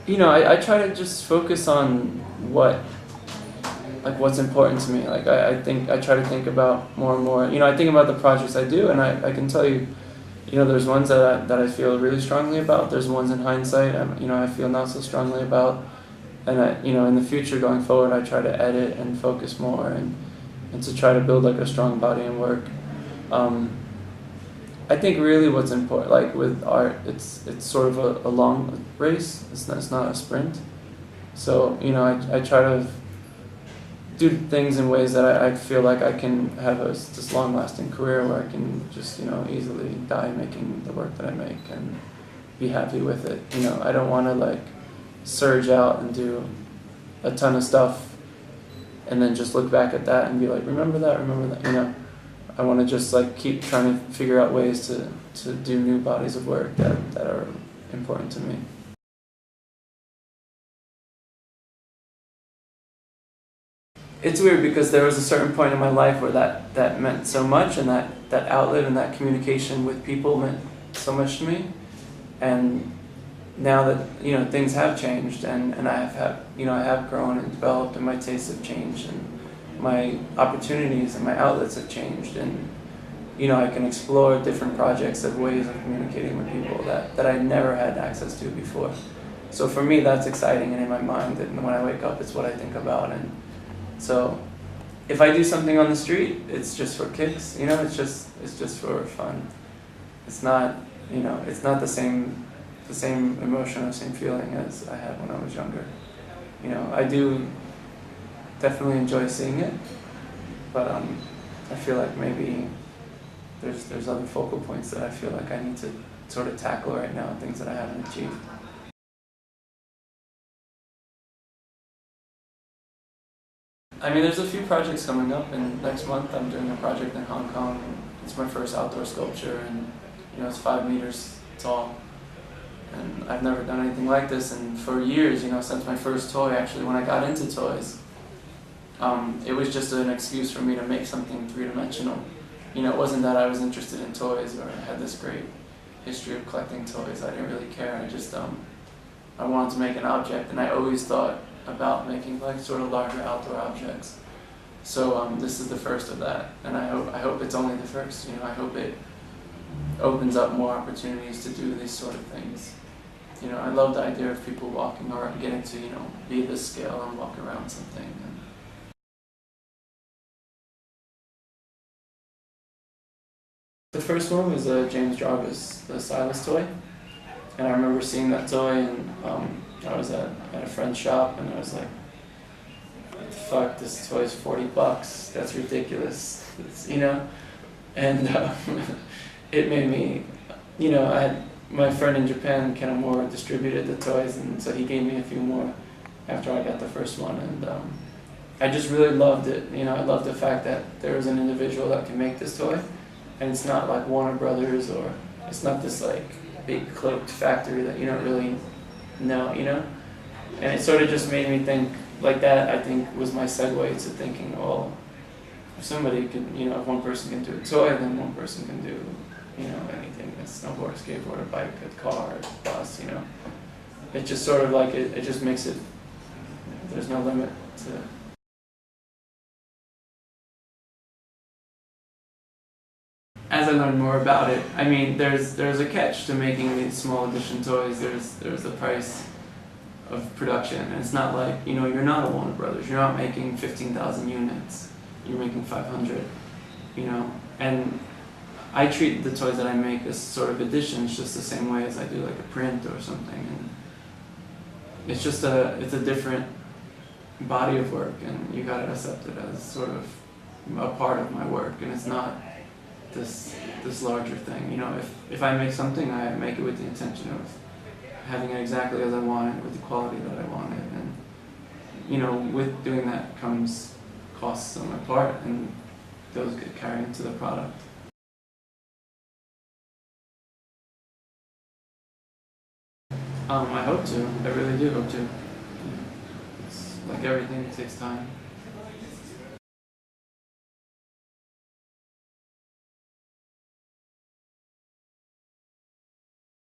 I try to just focus on what's important to me. Like I try to think about more and more. I think about the projects I do, and I can tell you, there's ones that I feel really strongly about. There's ones in hindsight, I feel not so strongly about. And in the future going forward, I try to edit and focus more and to try to build like a strong body and work. I think really what's important, like with art, it's sort of a long race. It's not a sprint. So I try to do things in ways that I feel like I can have this long-lasting career where I can just easily die making the work that I make and be happy with it. I don't want to like surge out and do a ton of stuff and then just look back at that and be like, remember that. I want to just like keep trying to figure out ways to do new bodies of work that are important to me. It's weird because there was a certain point in my life where that meant so much, and that outlet and that communication with people meant so much to me. And now that things have changed and I have grown and developed, and my tastes have changed, and my opportunities and my outlets have changed, and I can explore different projects of ways of communicating with people that I never had access to before. So for me, that's exciting and in my mind, and when I wake up, it's what I think about. And so if I do something on the street, it's just for kicks. It's just for fun. It's not it's not the same emotion or same feeling as I had when I was younger. I do definitely enjoy seeing it, but I feel like maybe there's other focal points that I feel like I need to sort of tackle right now, things that I haven't achieved. There's a few projects coming up, and next month I'm doing a project in Hong Kong. It's my first outdoor sculpture, and it's 5 meters tall. And I've never done anything like this, and for years, since my first toy, actually, when I got into toys, it was just an excuse for me to make something three-dimensional. It wasn't that I was interested in toys or had this great history of collecting toys. I didn't really care. I wanted to make an object, and I always thought about making like sort of larger outdoor objects. So this is the first of that, and I hope it's only the first. I hope it opens up more opportunities to do these sort of things. I love the idea of people walking or getting to be this scale and walk around something. The first one was James Jarvis, the Silas toy, and I remember seeing that toy, and I was at a friend's shop, and I was like, what the fuck, this toy is $40, that's ridiculous, and it made me, I had my friend in Japan, Ken Amora, distributed the toys, and so he gave me a few more after I got the first one, and I just really loved it. I loved the fact that there was an individual that can make this toy, and it's not like Warner Brothers, or it's not this like big cloaked factory that you don't really know, and it sort of just made me think like that. I think was my segue to thinking, well, if somebody can, if one person can do a toy, then one person can do, anything, a snowboard, skateboard, a bike, a car, a bus, It just sort of like, it just makes it, there's no limit to. As I learned more about it, there's a catch to making these small edition toys. There's a price of production, and it's not like, you're not a Warner Brothers. You're not making 15,000 units. You're making 500, and I treat the toys that I make as sort of editions just the same way as I do like a print or something, and it's just it's a different body of work, and you gotta accept it as sort of a part of my work, and it's not this larger thing. If I make something, I make it with the intention of having it exactly as I want it, with the quality that I want it, and with doing that comes costs on my part, and those get carried into the product. I hope to. I really do hope to. It's like everything, it takes time.